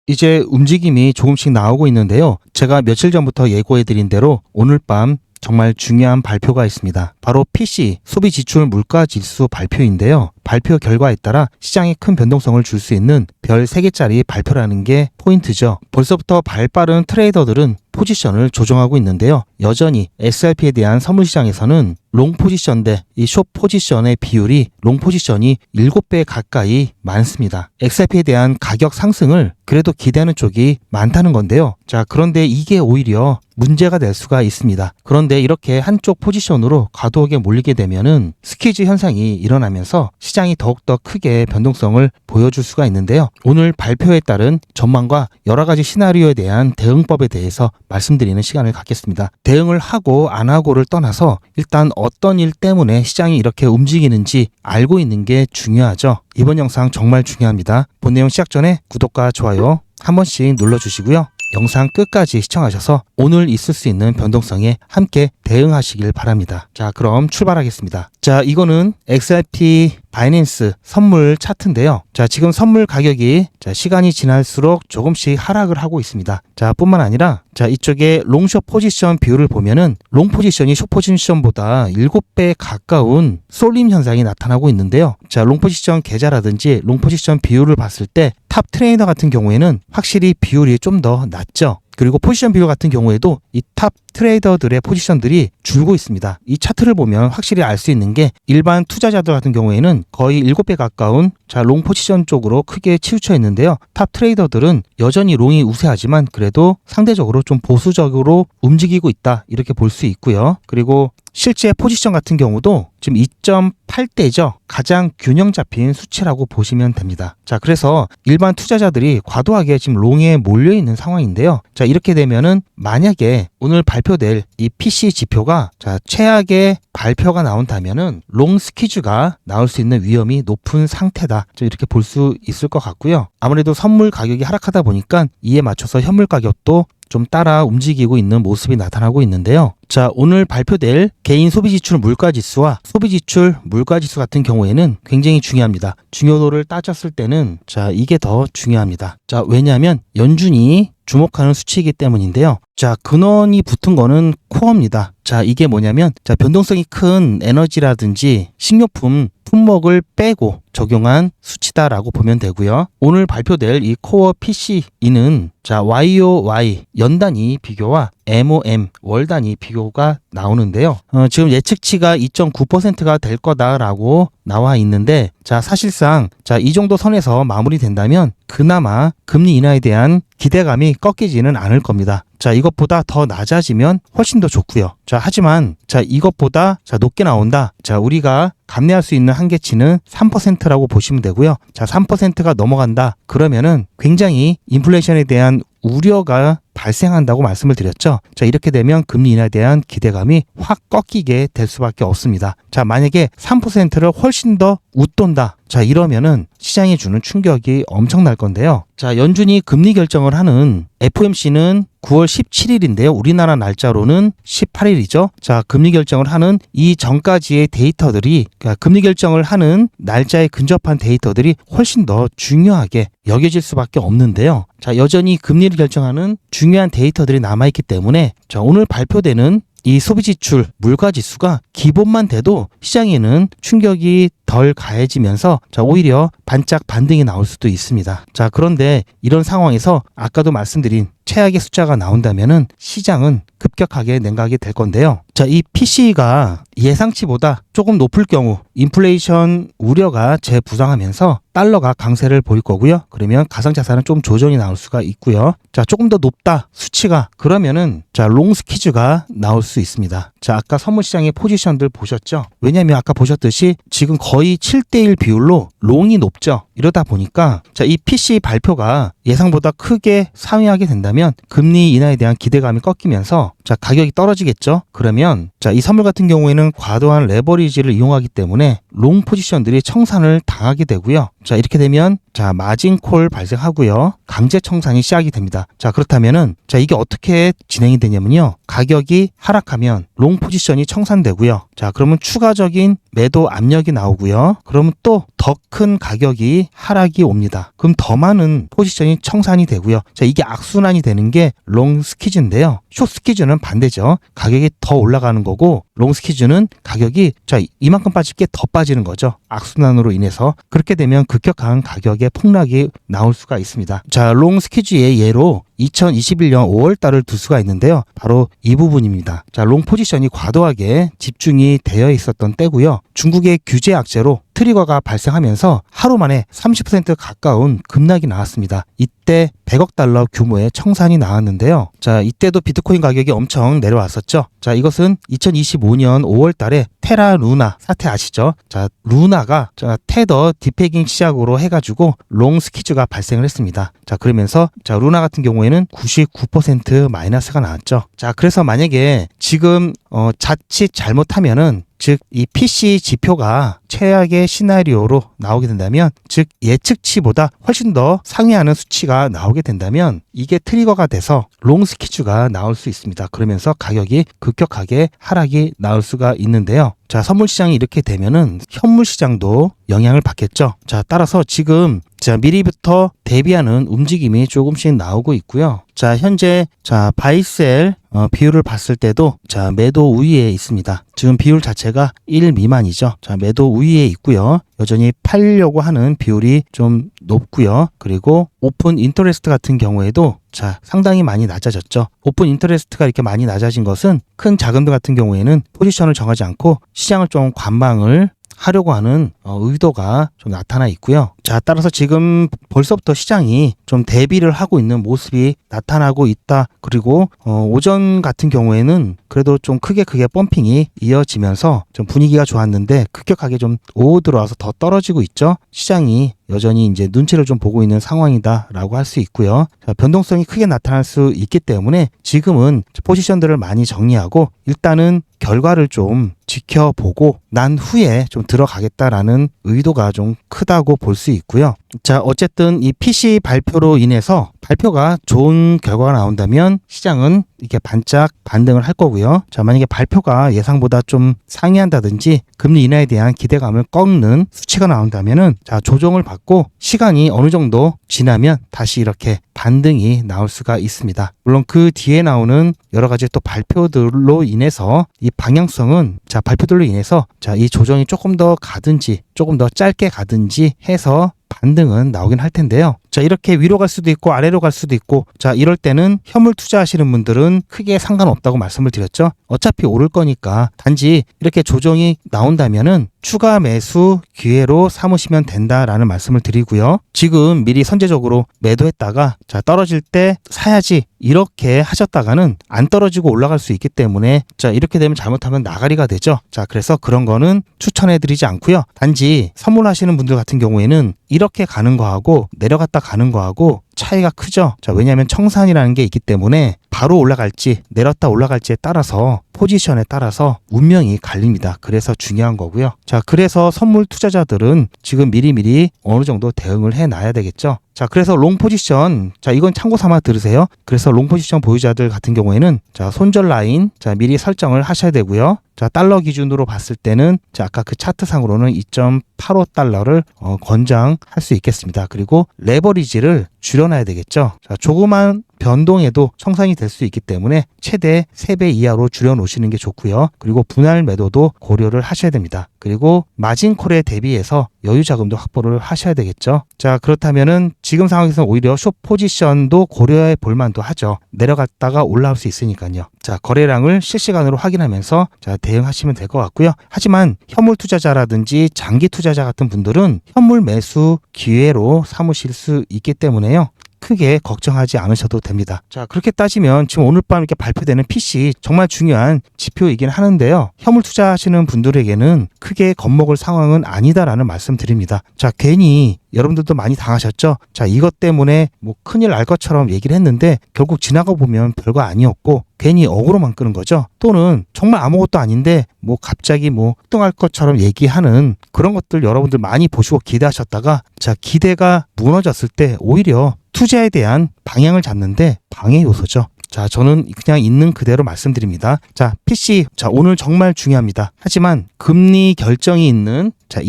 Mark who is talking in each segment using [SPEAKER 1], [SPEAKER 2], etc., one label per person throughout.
[SPEAKER 1] 이제 움직임이 조금씩 나오고 있는데요. 제가 며칠 전부터 예고해드린 대로 오늘 밤 정말 중요한 발표가 있습니다. 바로 PC 소비지출 물가지수 발표인데요. 발표 결과에 따라 시장에 큰 변동성을 줄 수 있는 별 3개짜리 발표라는 게 포인트죠. 벌써부터 발빠른 트레이더들은 포지션을 조정하고 있는데요. 여전히 XRP에 대한 선물 시장에서는 롱 포지션 대 이 숏 포지션의 비율이 롱 포지션이 7배 가까이 많습니다. XRP에 대한 가격 상승을 그래도 기대하는 쪽이 많다는 건데요. 자, 그런데 이게 오히려 문제가 될 수가 있습니다. 그런데 이렇게 한쪽 포지션으로 과도하게 몰리게 되면은 스퀴즈 현상이 일어나면서 시장이 더욱더 크게 변동성을 보여줄 수가 있는데요. 오늘 발표에 따른 전망과 여러 가지 시나리오에 대한 대응법에 대해서 말씀드리는 시간을 갖겠습니다. 대응을 하고 안 하고를 떠나서 일단 어떤 일 때문에 시장이 이렇게 움직이는지 알고 있는 게 중요하죠. 이번 영상 정말 중요합니다. 본 내용 시작 전에 구독과 좋아요 한 번씩 눌러주시고요. 영상 끝까지 시청하셔서 오늘 있을 수 있는 변동성에 함께 대응하시길 바랍니다. 자, 그럼 출발하겠습니다. 자, 이거는 XRP 바이낸스 선물 차트인데요. 자, 지금 선물 가격이 시간이 지날수록 조금씩 하락을 하고 있습니다. 자, 뿐만 아니라 이쪽에 롱숏 포지션 비율을 보면은 롱 포지션이 숏 포지션보다 7배 가까운 쏠림 현상이 나타나고 있는데요. 자, 롱 포지션 계좌라든지 롱 포지션 비율을 봤을 때 탑 트레이더 같은 경우에는 확실히 비율이 좀 더 낮죠. 그리고 포지션 비율 같은 경우에도 이 탑 트레이더들의 포지션들이 줄고 있습니다. 이 차트를 보면 확실히 알 수 있는 게 일반 투자자들 같은 경우에는 거의 7배 가까운 롱 포지션 쪽으로 크게 치우쳐 있는데요. 탑 트레이더들은 여전히 롱이 우세하지만 그래도 상대적으로 좀 보수적으로 움직이고 있다, 이렇게 볼 수 있고요. 그리고 실제 포지션 같은 경우도 지금 2.8대죠. 가장 균형 잡힌 수치라고 보시면 됩니다. 자, 그래서 일반 투자자들이 과도하게 지금 롱에 몰려 있는 상황인데요. 자, 이렇게 되면은 만약에 오늘 발표될 이 PC 지표가 최악의 발표가 나온다면은 롱 스퀴즈가 나올 수 있는 위험이 높은 상태다, 이렇게 볼 수 있을 것 같고요. 아무래도 선물 가격이 하락하다 보니까 이에 맞춰서 현물 가격도 좀 따라 움직이고 있는 모습이 나타나고 있는데요. 자, 오늘 발표될 개인 소비지출 물가지수와 소비지출 물가지수 같은 경우에는 굉장히 중요합니다. 중요도를 따졌을 때는 이게 더 중요합니다. 자, 왜냐하면 연준이 주목하는 수치이기 때문인데요. 자, 근원이 붙은 거는 코어입니다. 자, 이게 뭐냐면 변동성이 큰 에너지라든지 식료품 품목을 빼고 적용한 수치다라고 보면 되고요. 오늘 발표될 이 코어 PCE는 YOY 연단위 비교와 MOM 월단위 비교가 나오는데요. 지금 예측치가 2.9%가 될 거다라고 나와 있는데, 사실상 이 정도 선에서 마무리된다면 그나마 금리 인하에 대한 기대감이 꺾이지는 않을 겁니다. 이것보다 더 낮아지면 훨씬 더 좋고요. 하지만 이것보다 높게 나온다. 우리가 감내할 수 있는 한계치는 3%라고 보시면 되고요. 3%가 넘어간다. 그러면은 굉장히 인플레이션에 대한 우려가 발생한다고 말씀을 드렸죠. 이렇게 되면 금리 인하에 대한 기대감이 확 꺾이게 될 수밖에 없습니다. 만약에 3%를 훨씬 더 웃돈다. 이러면은 시장에 주는 충격이 엄청날 건데요. 연준이 금리 결정을 하는 FOMC는 9월 17일인데요. 우리나라 날짜로는 18일이죠. 금리 결정을 하는 이 전까지의 데이터들이, 그러니까 금리 결정을 하는 날짜에 근접한 데이터들이 훨씬 더 중요하게 여겨질 수밖에 없는데요. 여전히 금리를 결정하는 중요한 데이터들이 남아있기 때문에 오늘 발표되는 이 소비지출 물가지수가 기본만 돼도 시장에는 충격이 덜 가해지면서 오히려 반짝 반등이 나올 수도 있습니다. 그런데 이런 상황에서 아까도 말씀드린 최악의 숫자가 나온다면은 시장은 급격하게 냉각이 될 건데요. 이 PC가 예상치보다 조금 높을 경우 인플레이션 우려가 재부상하면서 달러가 강세를 보일 거고요. 그러면 가상자산은 좀 조정이 나올 수가 있고요. 조금 더 높다 수치가, 그러면은 롱 스퀴즈가 나올 수 있습니다. 아까 선물시장의 포지션들 보셨죠? 왜냐하면 아까 보셨듯이 지금 거의 7대1 비율로 롱이 높죠. 이러다 보니까 이 PC 발표가 예상보다 크게 상회하게 된다면 금리 인하에 대한 기대감이 꺾이면서 가격이 떨어지겠죠. 그러면 이 선물 같은 경우에는 과도한 레버리지를 이용하기 때문에 롱 포지션들이 청산을 당하게 되고요. 이렇게 되면 마진콜 발생하고요. 강제 청산이 시작이 됩니다. 그렇다면은 이게 어떻게 진행이 되냐면요. 가격이 하락하면 롱 포지션이 청산되고요. 그러면 추가적인 매도 압력이 나오고요. 되고요. 그러면 또 더 큰 가격이 하락이 옵니다. 그럼 더 많은 포지션이 청산이 되고요. 자, 이게 악순환이 되는 게 롱 스퀴즈인데요. 숏 스퀴즈는 반대죠. 가격이 더 올라가는 거고 롱 스퀴즈는 가격이 자 이만큼 빠질 게 더 빠지는 거죠. 악순환으로 인해서 그렇게 되면 급격한 가격의 폭락이 나올 수가 있습니다. 자, 롱 스퀴즈의 예로 2021년 5월 달을 둘 수가 있는데요. 바로 이 부분입니다. 자, 롱 포지션이 과도하게 집중이 되어 있었던 때고요. 중국의 규제 악재로 트리거가 발생하면서 하루 만에 30% 가까운 급락이 나왔습니다. 이때 100억 달러 규모의 청산이 나왔는데요. 자, 이때도 비트코인 가격이 엄청 내려왔었죠. 자, 이것은 2025년 5월 달에 테라 루나 사태 아시죠? 자, 루나가 테더 디패깅 시작으로 해가지고 롱 스퀴즈가 발생을 했습니다. 자, 그러면서 자, 루나 같은 경우에는 99% 마이너스가 나왔죠. 자, 그래서 만약에 지금 자칫 잘못하면은 즉 이 PC 지표가 최악의 시나리오로 나오게 된다면 즉 예측치보다 훨씬 더 상회하는 수치가 나오게 된다면 이게 트리거가 돼서 롱 스퀴즈가 나올 수 있습니다. 그러면서 가격이 급격하게 하락이 나올 수가 있는데요. 자, 선물 시장이 이렇게 되면은 현물 시장도 영향을 받겠죠. 자, 따라서 지금 자, 미리부터 대비하는 움직임이 조금씩 나오고 있고요. 자, 현재 자, 바이셀 비율을 봤을 때도 자, 매도 우위에 있습니다. 지금 비율 자체가 1 미만이죠. 자, 매도 우위에 있고요. 여전히 팔려고 하는 비율이 좀 높고요. 그리고 오픈 인터레스트 같은 경우에도 자, 상당히 많이 낮아졌죠. 오픈 인터레스트가 이렇게 많이 낮아진 것은 큰 자금들 같은 경우에는 포지션을 정하지 않고 시장을 좀 관망을 하려고 하는 의도가 좀 나타나 있고요. 자, 따라서 지금 벌써부터 시장이 좀 대비를 하고 있는 모습이 나타나고 있다. 그리고 오전 같은 경우에는 그래도 좀 크게 펌핑이 이어지면서 좀 분위기가 좋았는데 급격하게 좀 오후 들어와서 더 떨어지고 있죠. 시장이 여전히 이제 눈치를 좀 보고 있는 상황이다라고 할 수 있고요. 자, 변동성이 크게 나타날 수 있기 때문에 지금은 포지션들을 많이 정리하고 일단은 결과를 좀 지켜보고 난 후에 좀 들어가겠다라는 의도가 좀 크다고 볼 수 있고요. 자, 어쨌든 이 PC 발표로 인해서 발표가 좋은 결과가 나온다면 시장은 이렇게 반짝 반등을 할 거고요. 자, 만약에 발표가 예상보다 좀 상회한다든지 금리 인하에 대한 기대감을 꺾는 수치가 나온다면은 자, 조정을 받고 시간이 어느 정도 지나면 다시 이렇게 반등이 나올 수가 있습니다. 물론 그 뒤에 나오는 여러 가지 또 발표들로 인해서 이 방향성은 자, 발표들로 인해서 자, 이 조정이 조금 더 가든지 조금 더 짧게 가든지 해서 반등은 나오긴 할 텐데요. 자, 이렇게 위로 갈 수도 있고 아래로 갈 수도 있고 자, 이럴 때는 현물 투자하시는 분들은 크게 상관없다고 말씀을 드렸죠. 어차피 오를 거니까 단지 이렇게 조정이 나온다면은 추가 매수 기회로 삼으시면 된다라는 말씀을 드리고요. 지금 미리 선제적으로 매도했다가 자, 떨어질 때 사야지 이렇게 하셨다가는 안 떨어지고 올라갈 수 있기 때문에 자, 이렇게 되면 잘못하면 나가리가 되죠. 자, 그래서 그런 거는 추천해 드리지 않고요. 단지 선물하시는 분들 같은 경우에는 이렇게 가는 거하고 내려갔다 가는 거하고 차이가 크죠. 자, 왜냐하면 청산이라는 게 있기 때문에 바로 올라갈지 내렸다 올라갈지에 따라서 포지션에 따라서 운명이 갈립니다. 그래서 중요한 거고요. 자, 그래서 선물 투자자들은 지금 미리미리 어느 정도 대응을 해놔야 되겠죠. 자, 그래서 롱 포지션, 자, 이건 참고 삼아 들으세요. 그래서 롱 포지션 보유자들 같은 경우에는 자, 손절 라인 자, 미리 설정을 하셔야 되고요. 자, 달러 기준으로 봤을 때는 자, 아까 그 차트상으로는 2.85달러를 권장할 수 있겠습니다. 그리고 레버리지를 줄여놔야 되겠죠. 자, 조그만 변동에도 청산이 될 수 있기 때문에 최대 3배 이하로 줄여놓으시는 게 좋고요. 그리고 분할 매도도 고려를 하셔야 됩니다. 그리고 마진콜에 대비해서 여유 자금도 확보를 하셔야 되겠죠. 자, 그렇다면은 지금 상황에서는 오히려 숏 포지션도 고려해 볼 만도 하죠. 내려갔다가 올라올 수 있으니까요. 자, 거래량을 실시간으로 확인하면서 자, 대응하시면 될 것 같고요. 하지만 현물 투자자라든지 장기 투자자 같은 분들은 현물 매수 기회로 삼으실 수 있기 때문에요. 크게 걱정하지 않으셔도 됩니다. 자, 그렇게 따지면 지금 오늘 밤 이렇게 발표되는 PC 정말 중요한 지표이긴 하는데요. 현물 투자하시는 분들에게는 크게 겁먹을 상황은 아니다라는 말씀 드립니다. 자, 괜히 여러분들도 많이 당하셨죠? 자, 이것 때문에 뭐 큰일 날 것처럼 얘기를 했는데 결국 지나가 보면 별거 아니었고 괜히 억울로만 끄는 거죠. 또는 정말 아무것도 아닌데 뭐 갑자기 뭐 흑등할 것처럼 얘기하는 그런 것들 여러분들 많이 보시고 기대하셨다가 자, 기대가 무너졌을 때 오히려 투자에 대한 방향을 잡는데 방해 요소죠. 자, 저는 그냥 있는 그대로 말씀드립니다. 자, PC. 자, 오늘 정말 중요합니다. 하지만 금리 결정이 있는 자,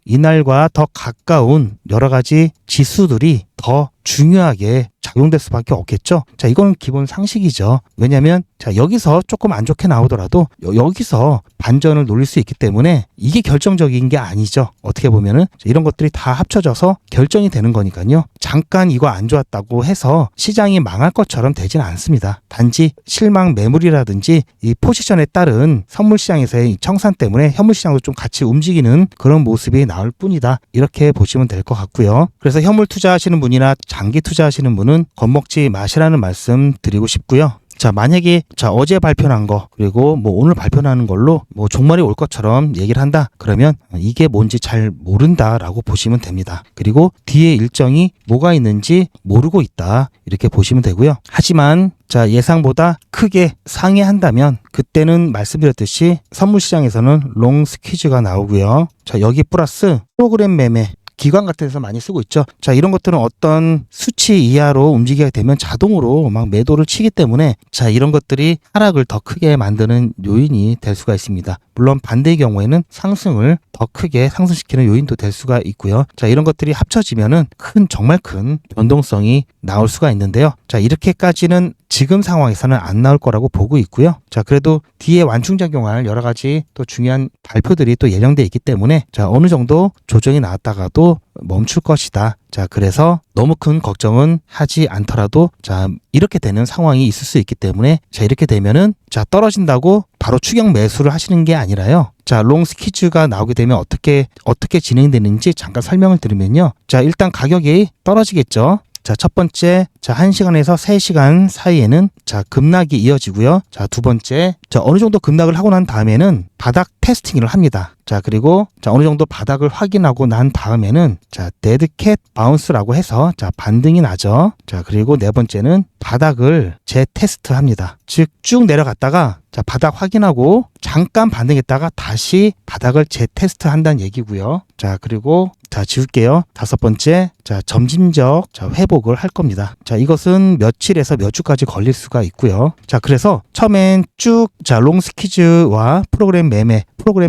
[SPEAKER 1] 이날과 더 가까운 여러 가지 지수들이 더 중요하게 작용될 수밖에 없겠죠. 자, 이건 기본 상식이죠. 왜냐하면 자, 여기서 조금 안 좋게 나오더라도 여기서 반전을 노릴 수 있기 때문에 이게 결정적인 게 아니죠. 어떻게 보면은 이런 것들이 다 합쳐져서 결정이 되는 거니까요. 잠깐 이거 안 좋았다고 해서 시장이 망할 것처럼 되진 않습니다. 단지 실망 매물이라든지 이 포지션에 따른 선물 시장에서의 청산 때문에 현물 시장도 좀 같이 움직이는 그런 모습이 나올 뿐이다. 이렇게 보시면 될 것 같고요. 그래서 현물 투자하시는 분이나 장기 투자하시는 분은 겁먹지 마시라는 말씀 드리고 싶고요. 자, 만약에 어제 발표난 거 그리고 뭐 오늘 발표나는 걸로 뭐 종말이 올 것처럼 얘기를 한다. 그러면 이게 뭔지 잘 모른다라고 보시면 됩니다. 그리고 뒤에 일정이 뭐가 있는지 모르고 있다. 이렇게 보시면 되고요. 하지만 자, 예상보다 크게 상회한다면 그때는 말씀드렸듯이 선물 시장에서는 롱 스퀴즈가 나오고요. 자, 여기 플러스 프로그램 매매 기관 같은 데서 많이 쓰고 있죠. 자, 이런 것들은 어떤 수치 이하로 움직이게 되면 자동으로 막 매도를 치기 때문에 자, 이런 것들이 하락을 더 크게 만드는 요인이 될 수가 있습니다. 물론 반대의 경우에는 상승을 더 크게 상승시키는 요인도 될 수가 있고요. 자, 이런 것들이 합쳐지면은 정말 큰 변동성이 나올 수가 있는데요. 자, 이렇게까지는 지금 상황에서는 안 나올 거라고 보고 있고요. 자, 그래도 뒤에 완충작용할 여러 가지 또 중요한 발표들이 또 예정돼 있기 때문에 자, 어느 정도 조정이 나왔다가도 멈출 것이다. 자, 그래서 너무 큰 걱정은 하지 않더라도 자, 이렇게 되는 상황이 있을 수 있기 때문에 자, 이렇게 되면은 자, 떨어진다고 바로 추격 매수를 하시는 게 아니라요. 자, 롱 스퀴즈가 나오게 되면 어떻게 진행되는지 잠깐 설명을 드리면요. 자, 일단 가격이 떨어지겠죠. 자, 첫 번째, 자, 1시간에서 3시간 사이에는 자, 급락이 이어지고요. 자, 두 번째, 자, 어느 정도 급락을 하고 난 다음에는 바닥 테스팅을 합니다. 자, 그리고 자, 어느 정도 바닥을 확인하고 난 다음에는 자, 데드캣 바운스라고 해서 자, 반등이 나죠. 자, 그리고 네 번째는 바닥을 재테스트 합니다. 즉, 쭉 내려갔다가 자, 바닥 확인하고 잠깐 반등했다가 다시 바닥을 재테스트 한다는 얘기고요. 자, 그리고 자, 지울게요. 다섯 번째, 자, 점진적 자, 회복을 할 겁니다. 자, 이것은 며칠에서 몇 주까지 걸릴 수가 있고요. 자, 그래서 처음엔 쭉 자, 롱 스퀴즈와 프로그램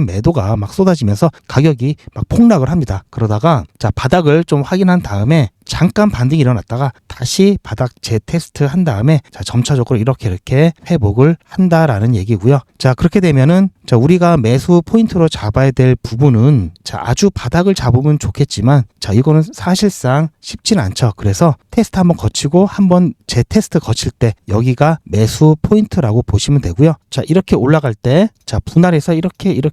[SPEAKER 1] 매도가 막 쏟아지면서 가격이 막 폭락을 합니다. 그러다가 자, 바닥을 좀 확인한 다음에 잠깐 반등이 일어났다가 다시 바닥 재테스트 한 다음에 자, 점차적으로 이렇게 회복을 한다라는 얘기고요. 자, 그렇게 되면은 자, 우리가 매수 포인트로 잡아야 될 부분은 자, 아주 바닥을 잡으면 좋겠지만 자, 이거는 사실상 쉽진 않죠. 그래서 테스트 한번 거치고 한번 재테스트 거칠 때 여기가 매수 포인트라고 보시면 되고요. 자, 이렇게 올라갈 때 자, 분할해서 이렇게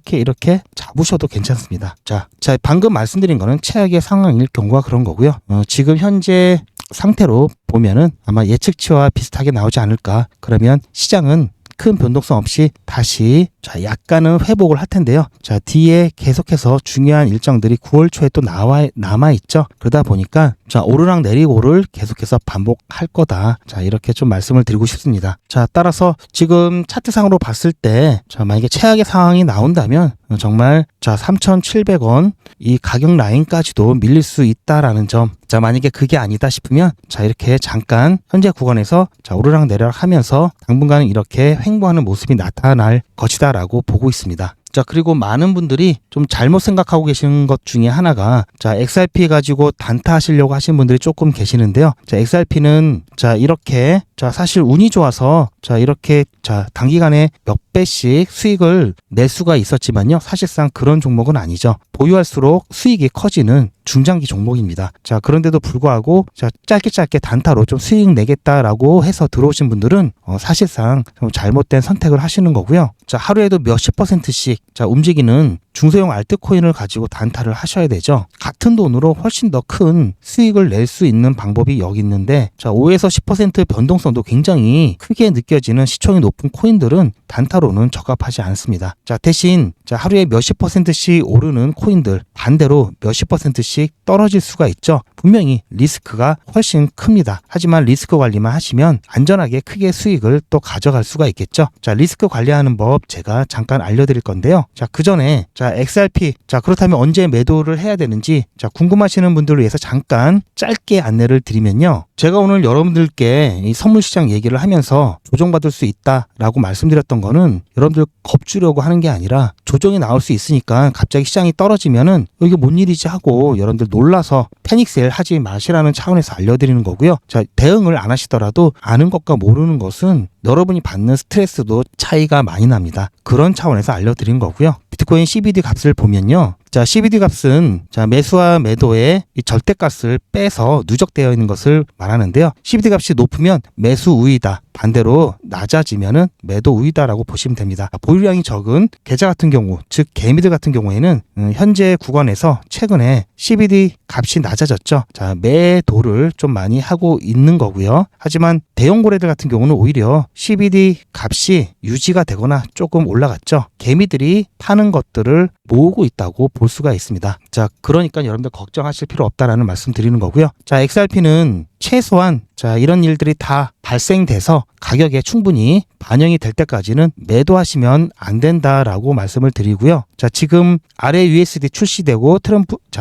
[SPEAKER 1] 잡으셔도 괜찮습니다. 자, 방금 말씀드린 거는 최악의 상황일 경우가 그런 거고요. 지금 현재 상태로 보면은 아마 예측치와 비슷하게 나오지 않을까. 그러면 시장은 큰 변동성 없이 다시 자, 약간은 회복을 할 텐데요. 자, 뒤에 계속해서 중요한 일정들이 9월 초에 또 남아 있죠. 그러다 보니까 자, 오르락 내리고를 계속해서 반복할 거다. 자, 이렇게 좀 말씀을 드리고 싶습니다. 자, 따라서 지금 차트상으로 봤을 때 자, 만약에 최악의 상황이 나온다면 정말 자, 3,700원 이 가격 라인까지도 밀릴 수 있다라는 점. 자, 만약에 그게 아니다 싶으면 자, 이렇게 잠깐 현재 구간에서 자, 오르락 내리락 하면서 당분간은 이렇게 횡보하는 모습이 나타날 것이다라고 보고 있습니다. 자, 그리고 많은 분들이 좀 잘못 생각하고 계시는 것 중에 하나가 자, XRP 가지고 단타 하시려고 하시는 분들이 조금 계시는데요. 자, XRP는 자, 이렇게 자, 사실 운이 좋아서 자, 이렇게 자, 단기간에 몇 배씩 수익을 낼 수가 있었지만요. 사실상 그런 종목은 아니죠. 보유할수록 수익이 커지는 중장기 종목입니다. 자, 그런데도 불구하고 자, 짧게 단타로 좀 수익 내겠다라고 해서 들어오신 분들은 사실상 좀 잘못된 선택을 하시는 거고요. 자, 하루에도 몇십 %씩 자, 움직이는 중소형 알트코인을 가지고 단타를 하셔야 되죠. 같은 돈으로 훨씬 더 큰 수익을 낼 수 있는 방법이 여기 있는데 자, 5에서 10% 변동성도 굉장히 크게 느껴지는 시총이 높은 코인들은 단타로는 적합하지 않습니다. 자, 대신 자, 하루에 몇십 %씩 오르는 코인들 반대로 몇십 %씩 떨어질 수가 있죠. 분명히 리스크가 훨씬 큽니다. 하지만 리스크 관리만 하시면 안전하게 크게 수익을 또 가져갈 수가 있겠죠. 자, 리스크 관리하는 법 제가 잠깐 알려드릴 건데요. 자, 그 전에 자, XRP. 자, 그렇다면 언제 매도를 해야 되는지, 자, 궁금하시는 분들을 위해서 잠깐 짧게 안내를 드리면요. 제가 오늘 여러분들께 이 선물 시장 얘기를 하면서 조정받을 수 있다라고 말씀드렸던 거는 여러분들 겁주려고 하는 게 아니라 조정이 나올 수 있으니까 갑자기 시장이 떨어지면은 이게 뭔 일이지 하고 여러분들 놀라서 패닉셀 하지 마시라는 차원에서 알려드리는 거고요. 자, 대응을 안 하시더라도 아는 것과 모르는 것은 여러분이 받는 스트레스도 차이가 많이 납니다. 그런 차원에서 알려드린 거고요. 비트코인 CBD 값을 보면요. 자, CBD 값은 자, 매수와 매도의 이 절대값을 빼서 누적되어 있는 것을 말하는데요. CBD 값이 높으면 매수 우위다. 반대로 낮아지면은 매도 우위다라고 보시면 됩니다. 보유량이 적은 계좌 같은 경우, 즉 개미들 같은 경우에는 현재 구간에서 최근에 CBD 값이 낮아졌죠. 자, 매도를 좀 많이 하고 있는 거고요. 하지만 대형 거래들 같은 경우는 오히려 CBD 값이 유지가 되거나 조금 올라갔죠. 개미들이 파는 것들을 모으고 있다고 볼 수가 있습니다. 자, 그러니까 여러분들 걱정하실 필요 없다라는 말씀 드리는 거고요. 자, XRP는 최소한 자, 이런 일들이 다 발생돼서 가격에 충분히 반영이 될 때까지는 매도하시면 안 된다라고 말씀을 드리고요. 자, 지금 RAUSD 출시되고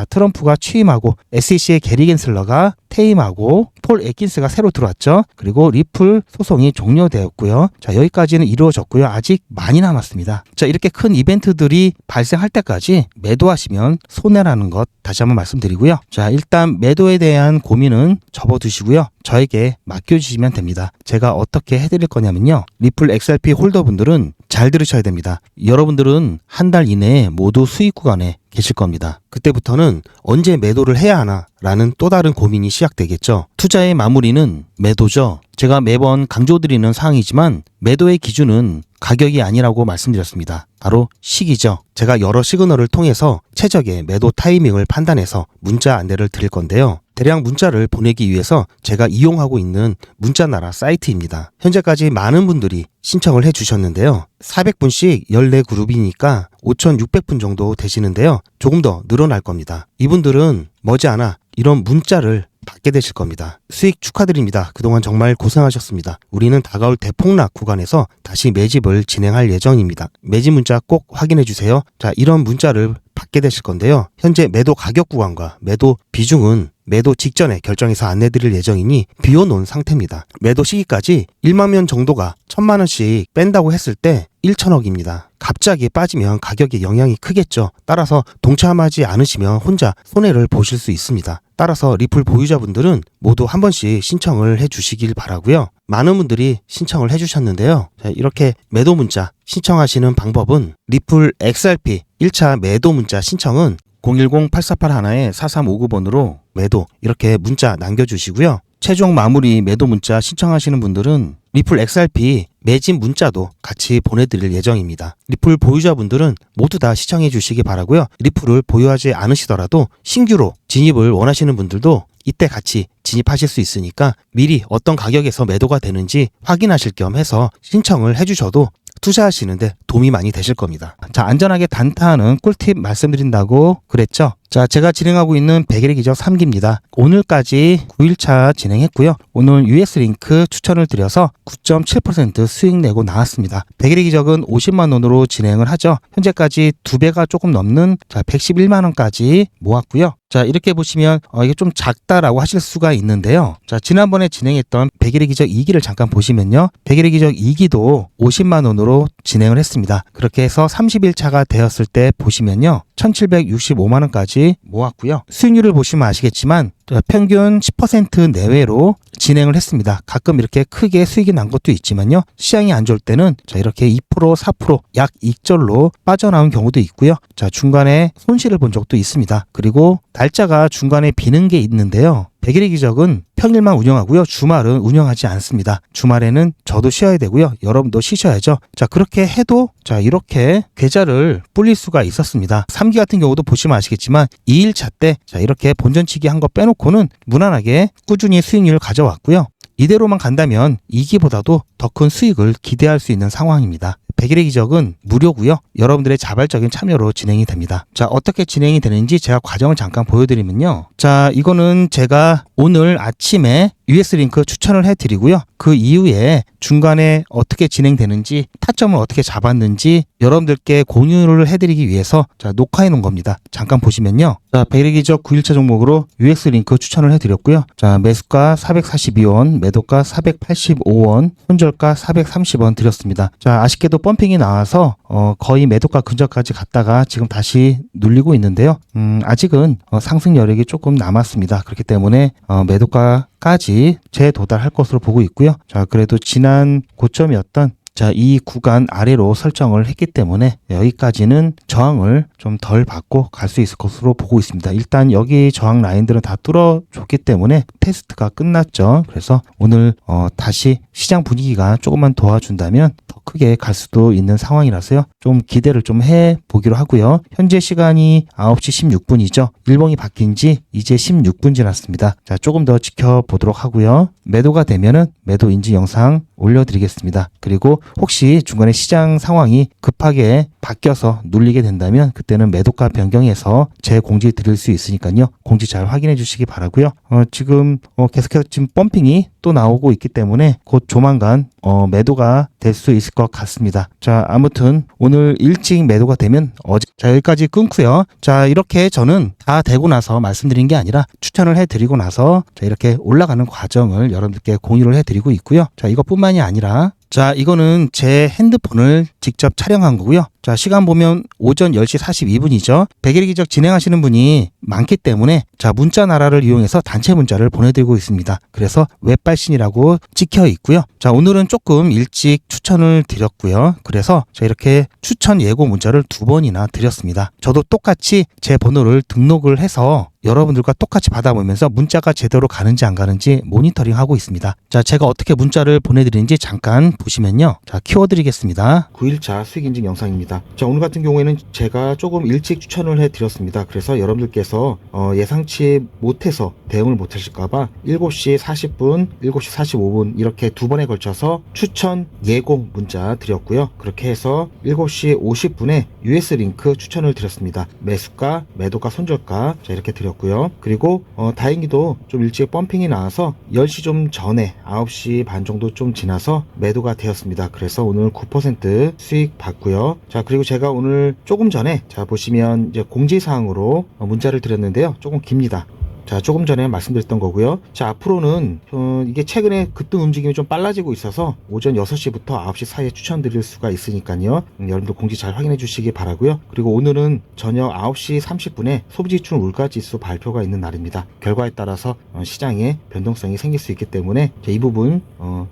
[SPEAKER 1] 트럼프가 취임하고 SEC의 게리 겐슬러가 퇴임하고 폴 애킨스가 새로 들어왔죠. 그리고 리플 소송이 종료되었고요. 자, 여기까지는 이루어졌고요. 아직 많이 남았습니다. 자, 이렇게 큰 이벤트들이 발생할 때까지 매도하시면 손해라는 것 다시 한번 말씀드리고요. 자, 일단 매도에 대한 고민은 접어두시고요. 저에게 맡겨주시면 됩니다. 제가 어떻게 해드릴 거냐면요. 리플 XRP 홀더분들은 잘 들으셔야 됩니다. 여러분들은 한 달 이내에 모두 수익 구간에 계실 겁니다. 그때부터는 언제 매도를 해야 하나 라는 또 다른 고민이 시작되겠죠. 투자의 마무리는 매도죠. 제가 매번 강조드리는 사항이지만 매도의 기준은 가격이 아니라고 말씀드렸습니다. 바로 시기죠. 제가 여러 시그널을 통해서 최적의 매도 타이밍을 판단해서 문자 안내를 드릴 건데요. 대량 문자를 보내기 위해서 제가 이용하고 있는 문자나라 사이트입니다. 현재까지 많은 분들이 신청을 해주셨는데요. 400분씩 14그룹이니까 5,600분 정도 되시는데요. 조금 더 늘어날 겁니다. 이분들은 머지않아 이런 문자를 받게 되실 겁니다. 수익 축하드립니다. 그동안 정말 고생하셨습니다. 우리는 다가올 대폭락 구간에서 다시 매집을 진행할 예정입니다. 매집 문자 꼭 확인해 주세요. 자, 이런 문자를 받게 되실 건데요. 현재 매도 가격 구간과 매도 비중은 매도 직전에 결정해서 안내드릴 예정이니 비워놓은 상태입니다. 매도 시기까지 1만 명 정도가 1,000만 원씩 뺀다고 했을 때 1,000억입니다. 갑자기 빠지면 가격에 영향이 크겠죠. 따라서 동참하지 않으시면 혼자 손해를 보실 수 있습니다. 따라서 리플 보유자분들은 모두 한 번씩 신청을 해주시길 바라고요. 많은 분들이 신청을 해주셨는데요. 자, 이렇게 매도 문자 신청하시는 방법은 리플 XRP 1차 매도 문자 신청은 010-8481-4359번으로 매도 이렇게 문자 남겨주시고요. 최종 마무리 매도 문자 신청하시는 분들은 리플 XRP 매집 문자도 같이 보내드릴 예정입니다. 리플 보유자분들은 모두 다 시청해 주시기 바라고요. 리플을 보유하지 않으시더라도 신규로 진입을 원하시는 분들도 이때 같이 진입하실 수 있으니까 미리 어떤 가격에서 매도가 되는지 확인하실 겸 해서 신청을 해주셔도 투자하시는데 도움이 많이 되실 겁니다. 자, 안전하게 단타하는 꿀팁 말씀드린다고 그랬죠. 자, 제가 진행하고 있는 백일의 기적 3기입니다. 오늘까지 9일차 진행했고요. 오늘 US링크 추천을 드려서 9.7% 수익 내고 나왔습니다. 백일의 기적은 50만 원으로 진행을 하죠. 현재까지 2배가 조금 넘는 111만 원까지 모았고요. 자, 이렇게 보시면 이게 좀 작다라고 하실 수가 있는데요. 자, 지난번에 진행했던 백일의 기적 2기를 잠깐 보시면요. 백일의 기적 2기도 50만 원으로 진행을 했습니다. 그렇게 해서 30일차가 되었을 때 보시면요. 1,765만 원까지 모았고요. 수익률을 보시면 아시겠지만 평균 10% 내외로 진행을 했습니다. 가끔 이렇게 크게 수익이 난 것도 있지만요. 시장이 안 좋을 때는 자, 이렇게 2%, 4% 약 익절로 빠져나온 경우도 있고요. 자, 중간에 손실을 본 적도 있습니다. 그리고 날짜가 중간에 비는 게 있는데요. 백일의 기적은 평일만 운영하고요. 주말은 운영하지 않습니다. 주말에는 저도 쉬어야 되고요. 여러분도 쉬셔야죠. 자, 그렇게 해도 자, 이렇게 계좌를 불릴 수가 있었습니다. 3기 같은 경우도 보시면 아시겠지만 2일차 때 자, 이렇게 본전치기 한 거 빼놓고는 무난하게 꾸준히 수익률을 가져왔고요. 이대로만 간다면 2기보다도 더 큰 수익을 기대할 수 있는 상황입니다. 100일의 기적은 무료고요. 여러분들의 자발적인 참여로 진행이 됩니다. 자, 어떻게 진행이 되는지 제가 과정을 잠깐 보여드리면요. 자, 이거는 제가 오늘 아침에 US 링크 추천을 해드리고요. 그 이후에 중간에 어떻게 진행되는지, 타점을 어떻게 잡았는지 여러분들께 공유를 해드리기 위해서 자, 녹화해 놓은 겁니다. 잠깐 보시면요. 자, 100일의 기적 9일차 종목으로 US 링크 추천을 해드렸고요. 자, 매수가 442원, 매도가 485원, 손절가 430원 드렸습니다. 자, 아쉽게도 펌핑이 나와서 거의 매도가 근처까지 갔다가 지금 다시 눌리고 있는데요. 아직은 상승 여력이 조금 남았습니다. 그렇기 때문에 매도가까지 재도달할 것으로 보고 있고요. 자, 그래도 지난 고점이었던 자, 이 구간 아래로 설정을 했기 때문에 여기까지는 저항을 좀 덜 받고 갈 수 있을 것으로 보고 있습니다. 일단 여기 저항 라인들은 다 뚫어줬기 때문에 테스트가 끝났죠. 그래서 오늘 다시 시장 분위기가 조금만 도와준다면 더 크게 갈 수도 있는 상황이라서요. 좀 기대를 좀 해보기로 하고요. 현재 시간이 9시 16분이죠. 일봉이 바뀐 지 이제 16분 지났습니다. 자, 조금 더 지켜보도록 하고요. 매도가 되면은 매도 인증 영상 올려드리겠습니다. 그리고 혹시 중간에 시장 상황이 급하게 바뀌어서 눌리게 된다면 그때는 매도가 변경해서 재공지 드릴 수 있으니까요. 공지 잘 확인해 주시기 바라고요. 지금 계속해서 지금 펌핑이 또 나오고 있기 때문에 곧 조만간 매도가 될 수 있을 것 같습니다. 자, 아무튼 오늘 일찍 매도가 되면 자, 여기까지 끊고요. 자, 이렇게 저는 다 되고 나서 말씀드린 게 아니라 추천을 해드리고 나서 자, 이렇게 올라가는 과정을 여러분들께 공유를 해드리고 있고요. 자, 이것뿐만이 아니라 자, 이거는 제 핸드폰을 직접 촬영한 거고요. 자, 시간 보면 오전 10시 42분이죠. 100일 기적 진행하시는 분이 많기 때문에 자, 문자 나라를 이용해서 단체 문자를 보내드리고 있습니다. 그래서 웹발신이라고 찍혀 있고요. 자, 오늘은 조금 일찍 추천을 드렸고요. 그래서 자, 이렇게 추천 예고 문자를 2번이나 드렸습니다. 저도 똑같이 제 번호를 등록을 해서 여러분들과 똑같이 받아보면서 문자가 제대로 가는지 안 가는지 모니터링 하고 있습니다. 자, 제가 어떻게 문자를 보내드리는지 잠깐 보시면요. 자, 키워드리겠습니다. 9일차 수익 인증 영상입니다. 자, 오늘 같은 경우에는 제가 조금 일찍 추천을 해드렸습니다. 그래서 여러분들께서 예상치 못해서 대응을 못하실까봐 7시 40분, 7시 45분 이렇게 2번에 걸쳐서 추천 예고 문자 드렸고요. 그렇게 해서 7시 50분에 US 링크 추천을 드렸습니다. 매수가, 매도가, 손절가 자, 이렇게 드렸고요. 그리고 다행히도 좀 일찍 펌핑이 나와서 10시 좀 전에 9시 반 정도 좀 지나서 매도가 되었습니다. 그래서 오늘 9% 수익 봤고요. 자, 그리고 제가 오늘 조금 전에 자, 보시면 이제 공지사항으로 문자를 드렸는데요. 조금 깁니다. 자, 조금 전에 말씀드렸던 거고요. 자, 앞으로는 이게 최근에 급등 움직임이 좀 빨라지고 있어서 오전 6시부터 9시 사이에 추천드릴 수가 있으니까요. 여러분들 공지 잘 확인해 주시기 바라고요. 그리고 오늘은 저녁 9시 30분에 소비지출 물가지수 발표가 있는 날입니다. 결과에 따라서 시장에 변동성이 생길 수 있기 때문에 이 부분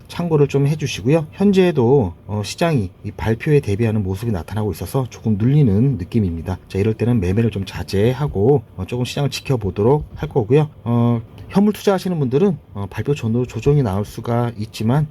[SPEAKER 1] 참고를 좀 해주시고요. 현재도 시장이 이 발표에 대비하는 모습이 나타나고 있어서 조금 눌리는 느낌입니다. 자, 이럴 때는 매매를 좀 자제하고 조금 시장을 지켜보도록 할 거고요. 현물 투자하시는 분들은 발표 전후로 조정이 나올 수가 있지만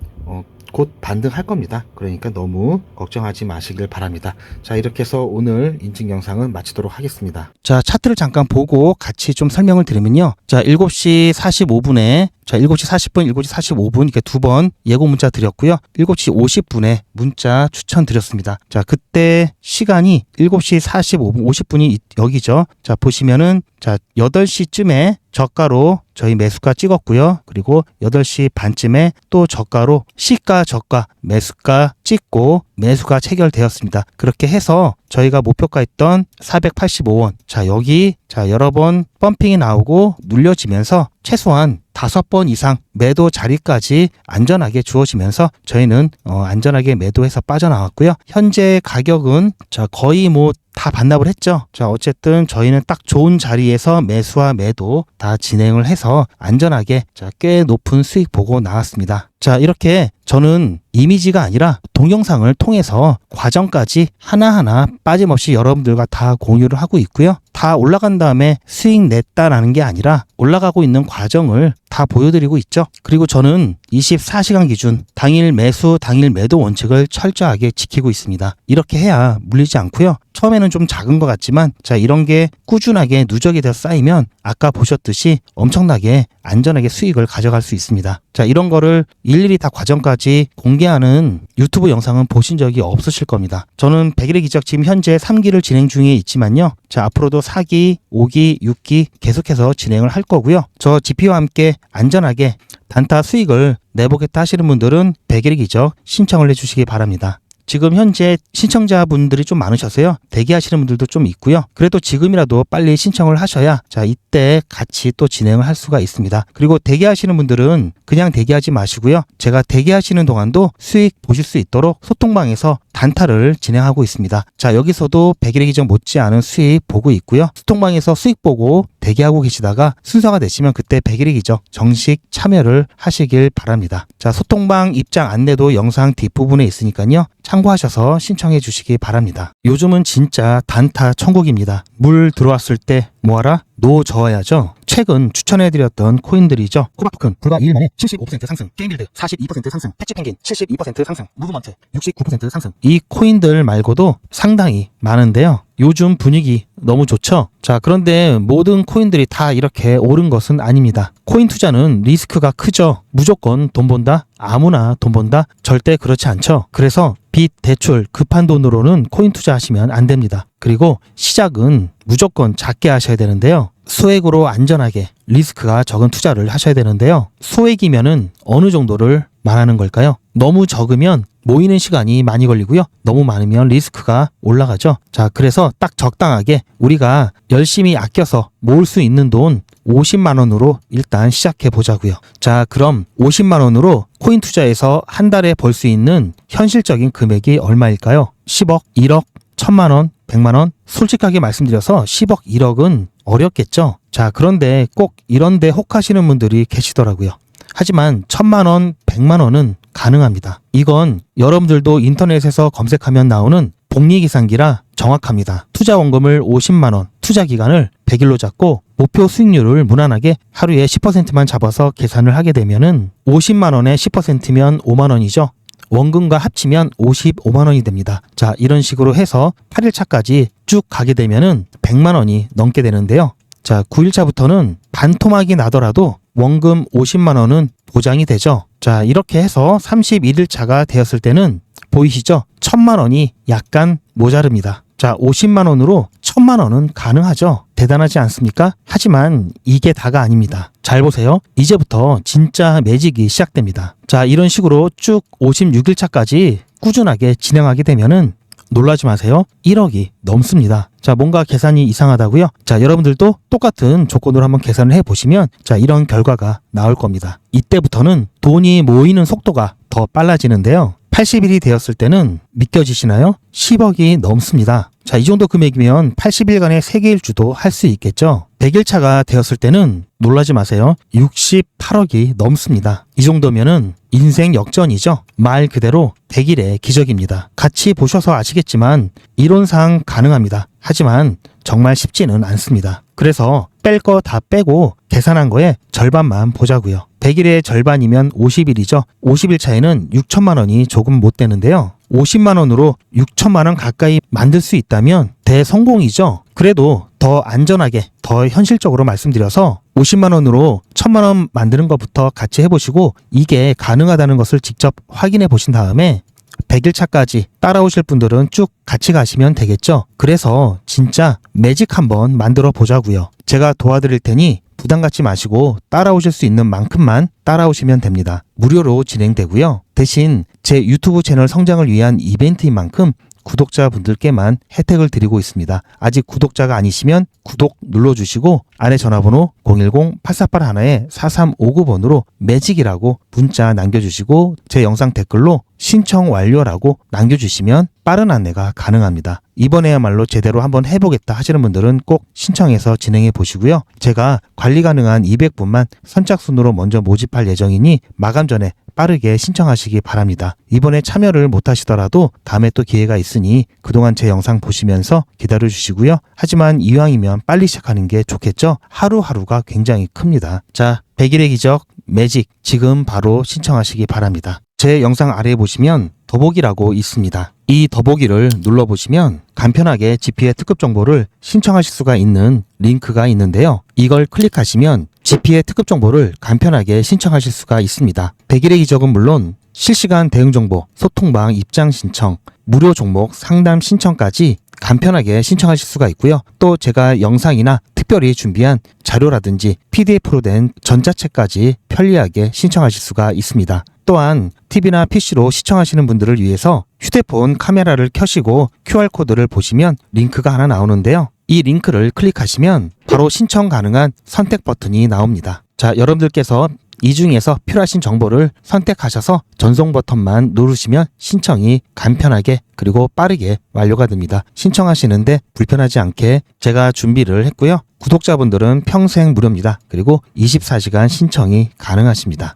[SPEAKER 1] 곧 반등할 겁니다. 그러니까 너무 걱정하지 마시길 바랍니다. 자, 이렇게 해서 오늘 인증 영상은 마치도록 하겠습니다. 자, 차트를 잠깐 보고 같이 좀 설명을 드리면요. 자, 7시 45분에 자, 7시 40분, 7시 45분 이렇게 2번 예고 문자 드렸고요. 7시 50분에 문자 추천 드렸습니다. 자, 그때 시간이 7시 45분, 50분이 여기죠. 자, 보시면은 자, 8시쯤에 저가로 저희 매수가 찍었고요. 그리고 8시 반쯤에 또 저가로 시가 저가 매수가 찍고 매수가 체결되었습니다. 그렇게 해서 저희가 목표가 했던 485원 자, 여기 자, 여러 번 펌핑이 나오고 눌려지면서 최소한 5번 이상 매도 자리까지 안전하게 주어지면서 저희는 안전하게 매도해서 빠져나왔고요. 현재 가격은 자, 거의 뭐 다 반납을 했죠. 자, 어쨌든 저희는 딱 좋은 자리에서 매수와 매도 다 진행을 해서 안전하게 자, 꽤 높은 수익 보고 나왔습니다. 자, 이렇게 저는 이미지가 아니라 동영상을 통해서 과정까지 하나하나 빠짐없이 여러분들과 다 공유를 하고 있고요. 다 올라간 다음에 수익 냈다라는 게 아니라 올라가고 있는 과정을 다 보여드리고 있죠. 그리고 저는 24시간 기준 당일 매수, 당일 매도 원칙을 철저하게 지키고 있습니다. 이렇게 해야 물리지 않고요. 처음에는 좀 작은 것 같지만 자, 이런 게 꾸준하게 누적이 돼서 쌓이면 아까 보셨듯이 엄청나게 안전하게 수익을 가져갈 수 있습니다. 자, 이런 거를 일일이 다 과정까지 공개하는 유튜브 영상은 보신 적이 없으실 겁니다. 저는 100일의 기적 지금 현재 3기를 진행 중에 있지만요. 자, 앞으로도 4기, 5기, 6기 계속해서 진행을 할 거고요. 저 GP와 함께 안전하게 단타 수익을 내보겠다 하시는 분들은 100일의 기적 신청을 해주시기 바랍니다. 지금 현재 신청자분들이 좀 많으셔서요. 대기하시는 분들도 좀 있고요. 그래도 지금이라도 빨리 신청을 하셔야 자, 이때 같이 또 진행을 할 수가 있습니다. 그리고 대기하시는 분들은 그냥 대기하지 마시고요. 제가 대기하시는 동안도 수익 보실 수 있도록 소통방에서 단타를 진행하고 있습니다. 자, 여기서도 100일의 기적 못지않은 수익 보고 있고요. 소통방에서 수익 보고 대기하고 계시다가 순서가 되시면 그때 100일의 기적 정식 참여를 하시길 바랍니다. 자, 소통방 입장 안내도 영상 뒷부분에 있으니까요. 참고하셔서 신청해 주시기 바랍니다. 요즘은 진짜 단타 천국입니다. 물 들어왔을 때 뭐하라? 노 저어야죠. 최근 추천해드렸던 코인들이죠. 코바토큰 불과 2일 만에 75% 상승, 게임빌드 42% 상승, 패치펭귄 72% 상승, 무브먼트 69% 상승. 이 코인들 말고도 상당히 많은데요. 요즘 분위기 너무 좋죠? 자, 그런데 모든 코인들이 다 이렇게 오른 것은 아닙니다. 코인 투자는 리스크가 크죠. 무조건 돈 번다? 아무나 돈 번다? 절대 그렇지 않죠. 그래서 빚, 대출, 급한 돈으로는 코인 투자하시면 안 됩니다. 그리고 시작은 무조건 작게 하셔야 되는데요. 소액으로 안전하게 리스크가 적은 투자를 하셔야 되는데요. 소액이면은 어느 정도를 말하는 걸까요? 너무 적으면 모이는 시간이 많이 걸리고요. 너무 많으면 리스크가 올라가죠. 자, 그래서 딱 적당하게 우리가 열심히 아껴서 모을 수 있는 돈 50만 원으로 일단 시작해 보자고요. 자, 그럼 50만 원으로 코인 투자에서 한 달에 벌 수 있는 현실적인 금액이 얼마일까요? 10억, 1억, 1000만 원, 100만 원? 솔직하게 말씀드려서 10억, 1억은 어렵겠죠. 자, 그런데 꼭 이런 데 혹하시는 분들이 계시더라고요. 하지만 1000만 원, 100만 원은 가능합니다. 이건 여러분들도 인터넷에서 검색하면 나오는 복리계산기라 정확합니다. 투자 원금을 50만 원, 투자 기간을 100일로 잡고 목표 수익률을 무난하게 하루에 10%만 잡아서 계산을 하게 되면은 50만 원에 10%면 5만 원이죠. 원금과 합치면 55만 원이 됩니다. 자, 이런 식으로 해서 8일차까지 쭉 가게 되면은 100만 원이 넘게 되는데요. 자, 9일차부터는 반토막이 나더라도 원금 50만 원은 보장이 되죠. 자, 이렇게 해서 31일차가 되었을 때는 보이시죠? 1000만 원이 약간 모자릅니다. 자, 50만 원으로 1000만 원은 가능하죠. 대단하지 않습니까? 하지만 이게 다가 아닙니다. 잘 보세요. 이제부터 진짜 매직이 시작됩니다. 자, 이런 식으로 쭉 56일차까지 꾸준하게 진행하게 되면은 놀라지 마세요. 1억이 넘습니다. 자, 뭔가 계산이 이상하다고요? 자, 여러분들도 똑같은 조건으로 한번 계산을 해보시면 자, 이런 결과가 나올 겁니다. 이때부터는 돈이 모이는 속도가 더 빨라지는데요. 80일이 되었을 때는 믿겨지시나요? 10억이 넘습니다. 자, 이 정도 금액이면 80일간의 세계일주도 할 수 있겠죠. 100일차가 되었을 때는 놀라지 마세요. 68억이 넘습니다. 이 정도면은 인생 역전이죠. 말 그대로 100일의 기적입니다. 같이 보셔서 아시겠지만 이론상 가능합니다. 하지만 정말 쉽지는 않습니다. 그래서 뺄 거 다 빼고 계산한 거에 절반만 보자고요. 100일의 절반이면 50일이죠. 50일 차에는 6천만 원이 조금 못 되는데요. 50만 원으로 6천만 원 가까이 만들 수 있다면 대성공이죠. 그래도 더 안전하게, 더 현실적으로 말씀드려서 50만 원으로 1000만 원 만드는 것부터 같이 해보시고 이게 가능하다는 것을 직접 확인해 보신 다음에 100일 차까지 따라오실 분들은 쭉 같이 가시면 되겠죠. 그래서 진짜 매직 한번 만들어 보자고요. 제가 도와드릴 테니 부담 갖지 마시고 따라오실 수 있는 만큼만 따라오시면 됩니다. 무료로 진행되고요. 대신 제 유튜브 채널 성장을 위한 이벤트인 만큼 구독자분들께만 혜택을 드리고 있습니다. 아직 구독자가 아니시면 구독 눌러주시고 아래 전화번호 010-8481-4359번으로 매직이라고 문자 남겨주시고 제 영상 댓글로 신청 완료라고 남겨주시면 빠른 안내가 가능합니다. 이번에야말로 제대로 한번 해보겠다 하시는 분들은 꼭 신청해서 진행해 보시고요. 제가 관리 가능한 200분만 선착순으로 먼저 모집할 예정이니 마감 전에 빠르게 신청하시기 바랍니다. 이번에 참여를 못하시더라도 다음에 또 기회가 있으니 그동안 제 영상 보시면서 기다려주시고요. 하지만 이왕이면 빨리 시작하는 게 좋겠죠? 하루하루가 굉장히 큽니다. 자, 100일의 기적 매직 지금 바로 신청하시기 바랍니다. 제 영상 아래에 보시면 더보기라고 있습니다. 이 더보기를 눌러보시면 간편하게 GPA 특급 정보를 신청하실 수가 있는 링크가 있는데요. 이걸 클릭하시면 GPA 특급 정보를 간편하게 신청하실 수가 있습니다. 100일의 이적은 물론 실시간 대응 정보, 소통방 입장 신청, 무료 종목 상담 신청까지 간편하게 신청하실 수가 있고요. 또 제가 영상이나 특별히 준비한 자료라든지 PDF로 된 전자책까지 편리하게 신청하실 수가 있습니다. 또한 TV나 PC로 시청하시는 분들을 위해서 휴대폰 카메라를 켜시고 QR코드를 보시면 링크가 하나 나오는데요. 이 링크를 클릭하시면 바로 신청 가능한 선택 버튼이 나옵니다. 자, 여러분들께서 이 중에서 필요하신 정보를 선택하셔서 전송 버튼만 누르시면 신청이 간편하게 그리고 빠르게 완료가 됩니다. 신청하시는데 불편하지 않게 제가 준비를 했고요. 구독자분들은 평생 무료입니다. 그리고 24시간 신청이 가능하십니다.